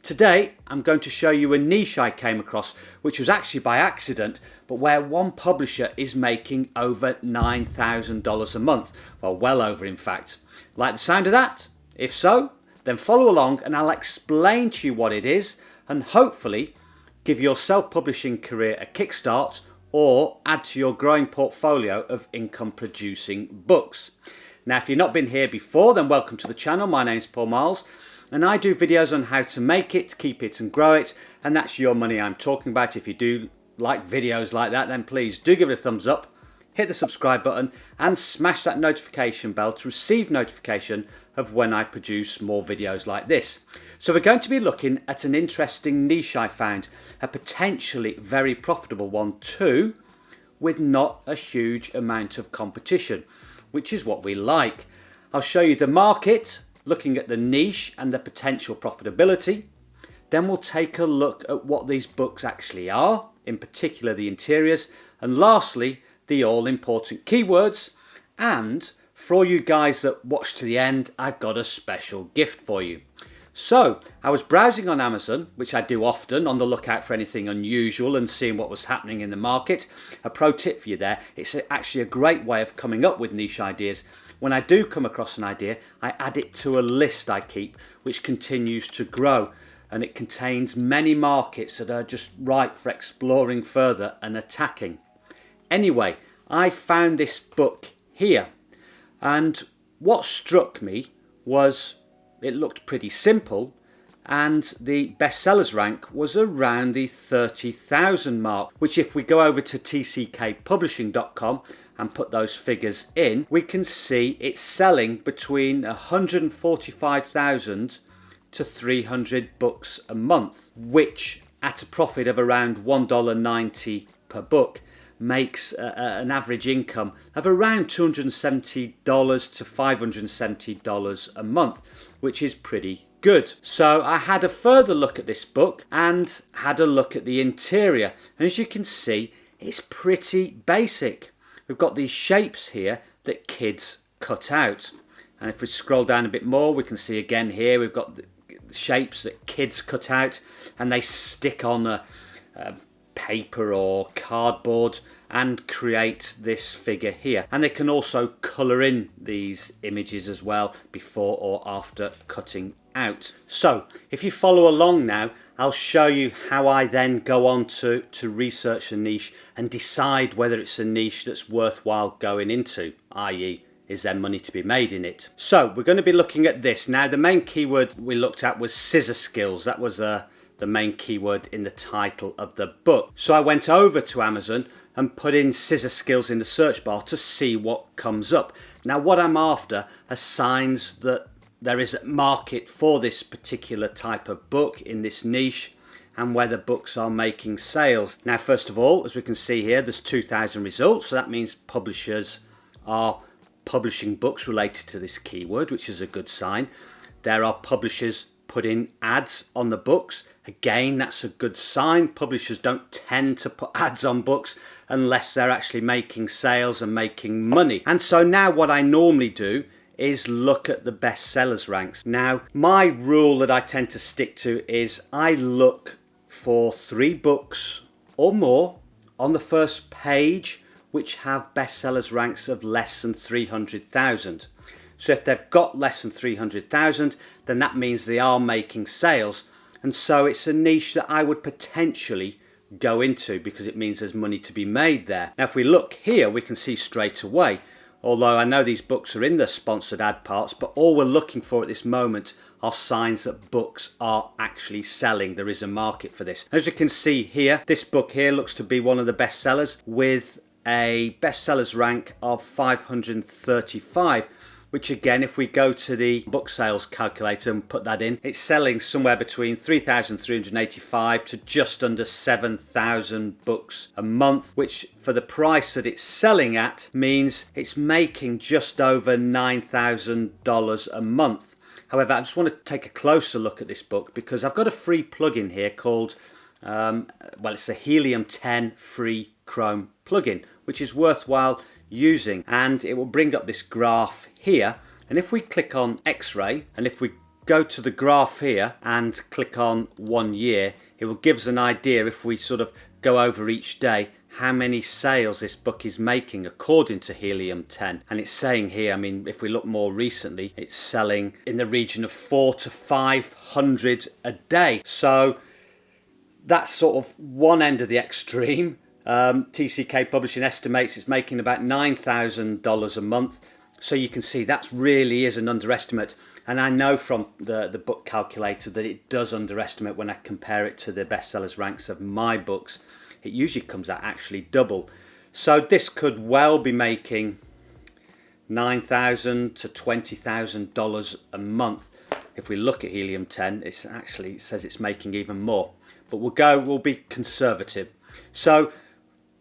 Today I'm going to show you a niche I came across, which was actually by accident, but where one publisher is making over $9,000 a month. Well over in fact. Like the sound of that? If so, then follow along and I'll explain to you what it is and hopefully give your self-publishing career a kickstart or add to your growing portfolio of income-producing books. Now, if you've not been here before, then welcome to the channel. My name's Paul Marles, and I do videos on how to make it, keep it and grow it, and that's your money I'm talking about. If you do like videos like that, then please do give it a thumbs up, hit the subscribe button, and smash that notification bell to receive notification of when I produce more videos like this. So we're going to be looking at an interesting niche I found, a potentially very profitable one too, with not a huge amount of competition, which is what we like. I'll show you the market, looking at the niche and the potential profitability. Then we'll take a look at what these books actually are, in particular the interiors, and lastly, the all-important keywords. And for all you guys that watch to the end, I've got a special gift for you. So, I was browsing on Amazon, which I do often, on the lookout for anything unusual and seeing what was happening in the market. A pro tip for you there, it's actually a great way of coming up with niche ideas. When I do come across an idea, I add it to a list I keep, which continues to grow. And it contains many markets that are just ripe for exploring further and attacking. Anyway, I found this book here. And what struck me was it looked pretty simple, and the bestsellers rank was around the 30,000 mark, which if we go over to tckpublishing.com and put those figures in, we can see it's selling between 145,000 to 300 books a month, which at a profit of around $1.90 per book makes an average income of around $270 to $570 a month, which is pretty good. So I had a further look at this book and had a look at the interior, and as you can see, it's pretty basic. We've got these shapes here that kids cut out, and if we scroll down a bit more, we can see again here we've got the shapes that kids cut out and they stick on a paper or cardboard and create this figure here. And they can also colour in these images as well before or after cutting out. So if you follow along now, I'll show you how I then go on to research a niche and decide whether it's a niche that's worthwhile going into, i.e. is there money to be made in it. So we're going to be looking at this. Now the main keyword we looked at was scissor skills. That was the main keyword in the title of the book. So I went over to Amazon and put in scissor skills in the search bar to see what comes up. Now what I'm after are signs that there is a market for this particular type of book in this niche and whether books are making sales. Now first of all, as we can see here, there's 2,000 results, so that means publishers are publishing books related to this keyword, which is a good sign. There are publishers putting ads on the books. Again, that's a good sign. Publishers don't tend to put ads on books unless they're actually making sales and making money. And so now what I normally do is look at the bestsellers ranks. Now, my rule that I tend to stick to is I look for 3 books or more on the first page which have bestsellers ranks of less than 300,000. So if they've got less than 300,000, then that means they are making sales. And so it's a niche that I would potentially go into because it means there's money to be made there. Now if we look here, we can see straight away, although I know these books are in the sponsored ad parts, but all we're looking for at this moment are signs that books are actually selling. There is a market for this. As we can see here, this book here looks to be one of the best sellers with a bestsellers rank of 535, which again, if we go to the book sales calculator and put that in, it's selling somewhere between 3,385 to just under 7,000 books a month, which for the price that it's selling at means it's making just over $9,000 a month. However, I just want to take a closer look at this book because I've got a free plugin here called, it's the Helium 10 free Chrome plugin, which is worthwhile using, and it will bring up this graph here. And if we click on X-ray and if we go to the graph here and click on 1 year, it will give us an idea, if we sort of go over each day, how many sales this book is making according to Helium 10. And it's saying here, I mean, if we look more recently, it's selling in the region of 400 to 500 a day. So that's sort of one end of the extreme. TCK Publishing estimates it's making about $9,000 a month. So you can see that really is an underestimate. And I know from the book calculator that it does underestimate when I compare it to the bestsellers ranks of my books. It usually comes out actually double. So this could well be making $9,000 to $20,000 a month. If we look at Helium 10, it says it's making even more. But we'll be conservative. So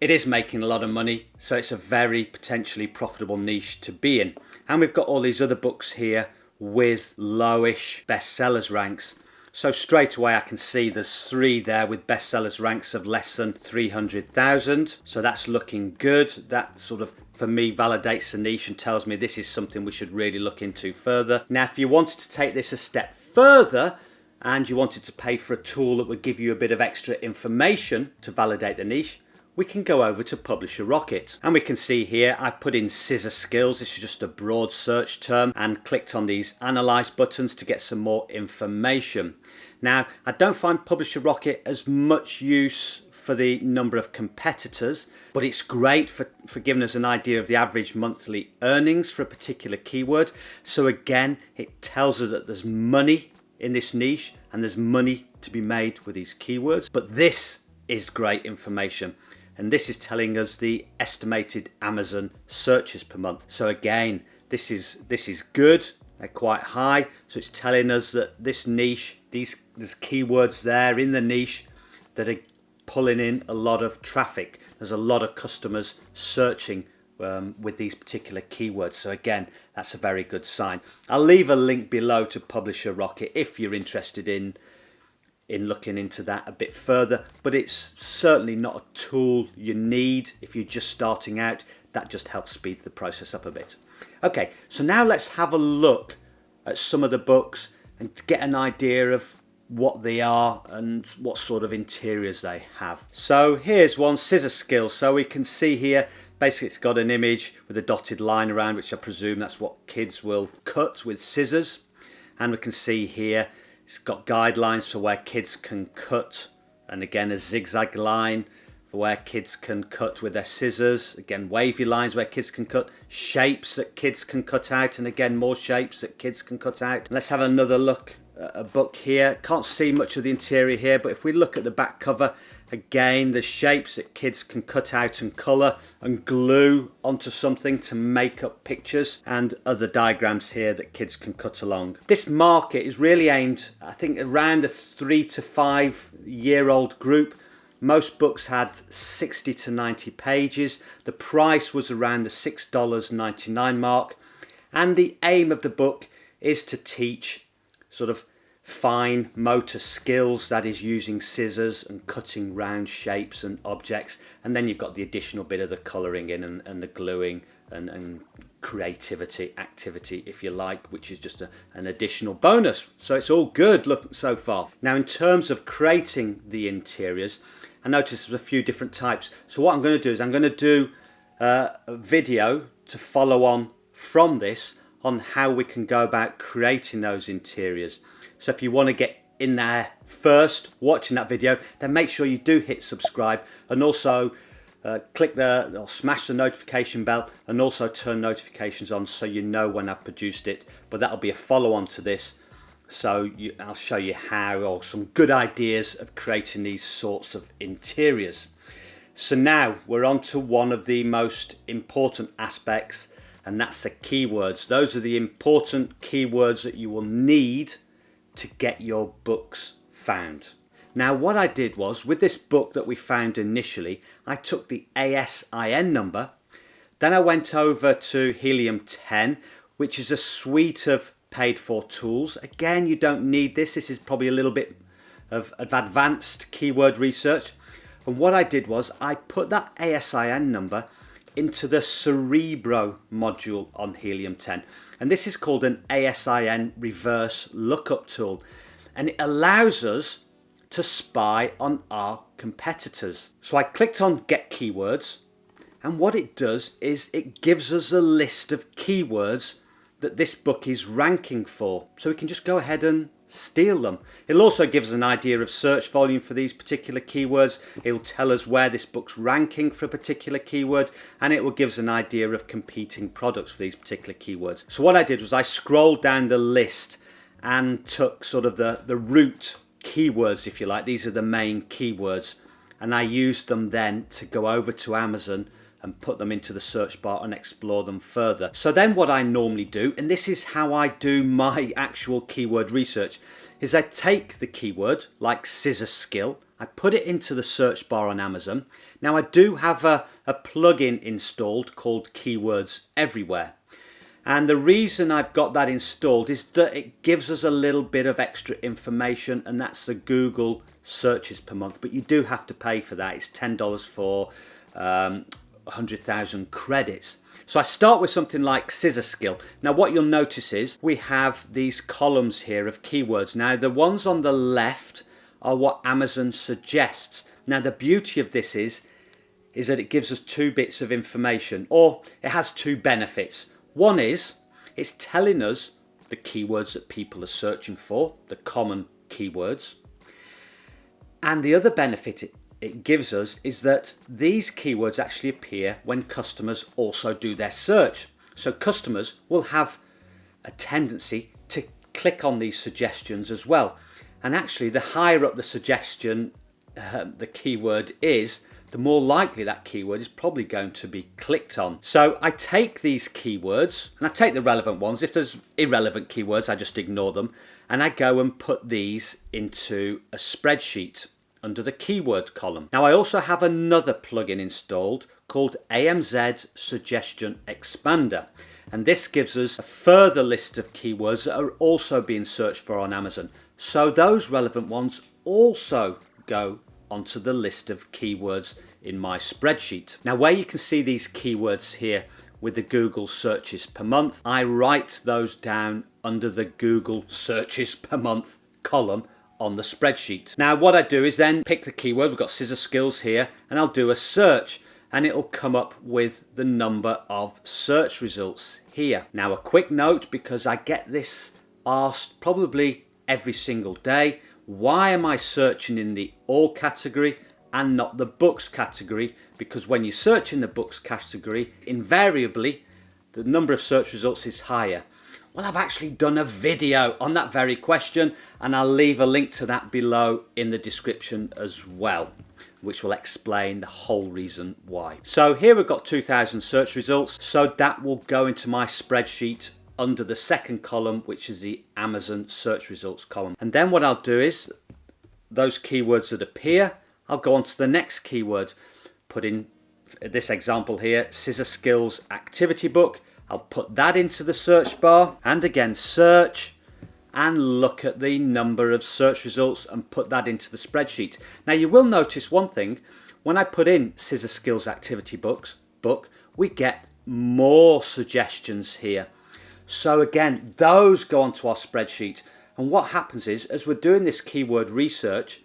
it is making a lot of money. So it's a very potentially profitable niche to be in. And we've got all these other books here with lowish bestsellers ranks. So straight away I can see there's 3 there with bestsellers ranks of less than 300,000. So that's looking good. That sort of, for me, validates the niche and tells me this is something we should really look into further. Now, if you wanted to take this a step further and you wanted to pay for a tool that would give you a bit of extra information to validate the niche, we can go over to Publisher Rocket. And we can see here I've put in scissor skills. This is just a broad search term, and clicked on these analyze buttons to get some more information. Now, I don't find Publisher Rocket as much use for the number of competitors, but it's great for giving us an idea of the average monthly earnings for a particular keyword. So again, it tells us that there's money in this niche and there's money to be made with these keywords. But this is great information. And this is telling us the estimated Amazon searches per month. So again, this is good. They're quite high. So it's telling us that this niche, there's keywords there in the niche that are pulling in a lot of traffic. There's a lot of customers searching with these particular keywords. So again, that's a very good sign. I'll leave a link below to Publisher Rocket if you're interested in looking into that a bit further, but it's certainly not a tool you need if you're just starting out. That just helps speed the process up a bit. Okay, so now let's have a look at some of the books and get an idea of what they are and what sort of interiors they have. So here's one, Scissor Skills. So we can see here, basically it's got an image with a dotted line around, which I presume that's what kids will cut with scissors. And we can see here it's got guidelines for where kids can cut, and again a zigzag line for where kids can cut with their scissors. Again, wavy lines where kids can cut, shapes that kids can cut out, and again more shapes that kids can cut out. Let's have another look at a book here. Can't see much of the interior here, but if we look at the back cover, again the shapes that kids can cut out and colour and glue onto something to make up pictures, and other diagrams here that kids can cut along. This market is really aimed, I think, around a 3 to 5 year old group. Most books had 60 to 90 pages. The price was around the $6.99 mark, and the aim of the book is to teach sort of fine motor skills, that is using scissors and cutting round shapes and objects. And then you've got the additional bit of the colouring in and the gluing and creativity activity, if you like, which is just an additional bonus. So it's all good look so far. Now, in terms of creating the interiors, I noticed there's a few different types. So what I'm going to do is I'm going to do a video to follow on from this on how we can go about creating those interiors. So if you want to get in there first watching that video, then make sure you do hit subscribe, and also click or smash the notification bell, and also turn notifications on so you know when I've produced it. But that'll be a follow on to this. So I'll show you how, or some good ideas of creating these sorts of interiors. So now we're on to one of the most important aspects, and that's the keywords. Those are the important keywords that you will need to get your books found. Now, what I did was, with this book that we found initially, I took the ASIN number, then I went over to Helium 10, which is a suite of paid for tools. Again, you don't need this. This is probably a little bit of advanced keyword research. And what I did was I put that ASIN number into the Cerebro module on Helium 10. And this is called an ASIN reverse lookup tool. And it allows us to spy on our competitors. So I clicked on Get Keywords, and what it does is it gives us a list of keywords that this book is ranking for. So we can just go ahead and steal them. It'll also give us an idea of search volume for these particular keywords. It'll tell us where this book's ranking for a particular keyword, and it will give us an idea of competing products for these particular keywords. So what I did was I scrolled down the list and took sort of the root keywords, if you like. These are the main keywords, and I used them then to go over to Amazon and put them into the search bar and explore them further. So then what I normally do, and this is how I do my actual keyword research, is I take the keyword like scissor skill, I put it into the search bar on Amazon. Now I do have a plugin installed called Keywords Everywhere. And the reason I've got that installed is that it gives us a little bit of extra information, and that's the Google searches per month. But you do have to pay for that. It's $10 for 100,000 credits. So I start with something like scissor skill. Now what you'll notice is we have these columns here of keywords. Now the ones on the left are what Amazon suggests. Now the beauty of this is that it gives us two bits of information, or it has two benefits. One is it's telling us the keywords that people are searching for, the common keywords. And the other benefit it gives us is that these keywords actually appear when customers also do their search. So customers will have a tendency to click on these suggestions as well. And actually, the higher up the suggestion the keyword is, the more likely that keyword is probably going to be clicked on. So I take these keywords, and I take the relevant ones. If there's irrelevant keywords, I just ignore them. And I go and put these into a spreadsheet under the keyword column. Now I also have another plugin installed called AMZ Suggestion Expander. And this gives us a further list of keywords that are also being searched for on Amazon. So those relevant ones also go onto the list of keywords in my spreadsheet. Now where you can see these keywords here with the Google searches per month, I write those down under the Google searches per month column on the spreadsheet. Now what I do is then pick the keyword, we've got scissor skills here, and I'll do a search, and it'll come up with the number of search results here. Now a quick note, because I get this asked probably every single day, why am I searching in the all category and not the books category? Because when you search in the books category, invariably the number of search results is higher. Well, I've actually done a video on that very question, and I'll leave a link to that below in the description as well, which will explain the whole reason why. So here we've got 2,000 search results, so that will go into my spreadsheet under the second column, which is the Amazon search results column. And then what I'll do is those keywords that appear, I'll go on to the next keyword, put in this example here, scissor skills activity book. I'll put that into the search bar, and again search and look at the number of search results and put that into the spreadsheet. Now you will notice one thing, when I put in scissor skills activity book, we get more suggestions here. So again, those go onto our spreadsheet. And what happens is, as we're doing this keyword research,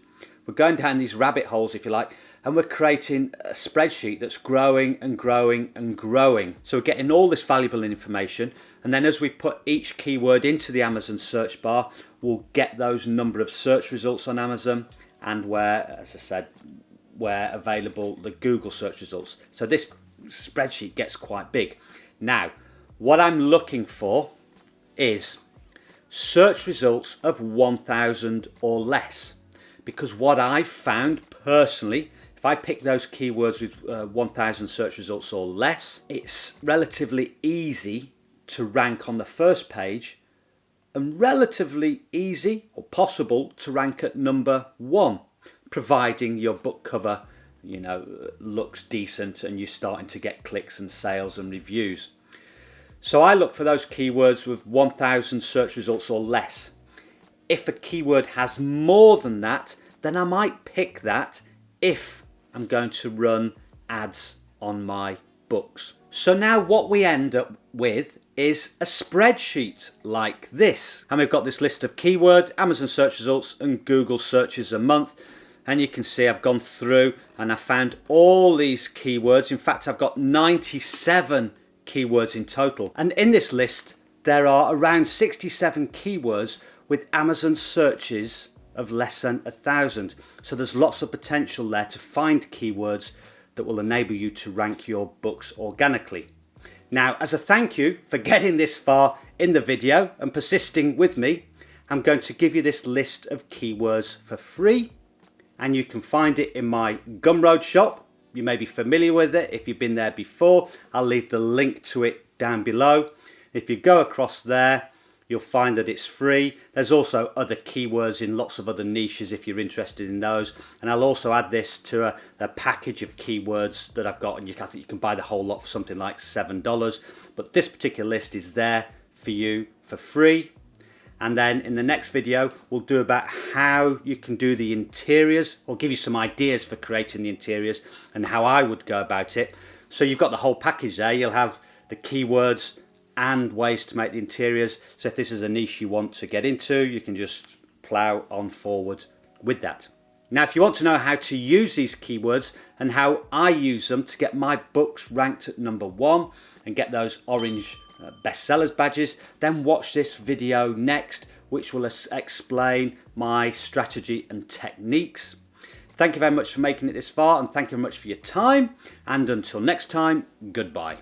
we're going down these rabbit holes, if you like, and we're creating a spreadsheet that's growing and growing and growing. So we're getting all this valuable information. And then as we put each keyword into the Amazon search bar, we'll get those number of search results on Amazon, and where, as I said, where available, the Google search results. So this spreadsheet gets quite big. Now, what I'm looking for is search results of 1,000 or less, because what I've found personally, if I pick those keywords with 1,000 search results or less, it's relatively easy to rank on the first page, and relatively easy or possible to rank at number 1, providing your book cover, looks decent and you're starting to get clicks and sales and reviews. So I look for those keywords with 1,000 search results or less. If a keyword has more than that, then I might pick that if I'm going to run ads on my books. So now what we end up with is a spreadsheet like this. And we've got this list of keyword, Amazon search results and Google searches a month. And you can see I've gone through and I found all these keywords. In fact, I've got 97 keywords in total. And in this list, there are around 67 keywords with Amazon searches of less than 1,000. So there's lots of potential there to find keywords that will enable you to rank your books organically. Now, as a thank you for getting this far in the video and persisting with me, I'm going to give you this list of keywords for free, and you can find it in my Gumroad shop. You may be familiar with it if you've been there before. I'll leave the link to it down below. If you go across there, you'll find that it's free. There's also other keywords in lots of other niches if you're interested in those. And I'll also add this to a package of keywords that I've got. And I think you can buy the whole lot for something like $7. But this particular list is there for you for free. And then in the next video, we'll do about how you can do the interiors, or give you some ideas for creating the interiors and how I would go about it. So you've got the whole package there. You'll have the keywords and ways to make the interiors. So if this is a niche you want to get into, you can just plow on forward with that. Now, if you want to know how to use these keywords and how I use them to get my books ranked at #1 and get those orange bestsellers badges, then watch this video next, which will explain my strategy and techniques. Thank you very much for making it this far, and thank you very much for your time. And until next time, goodbye.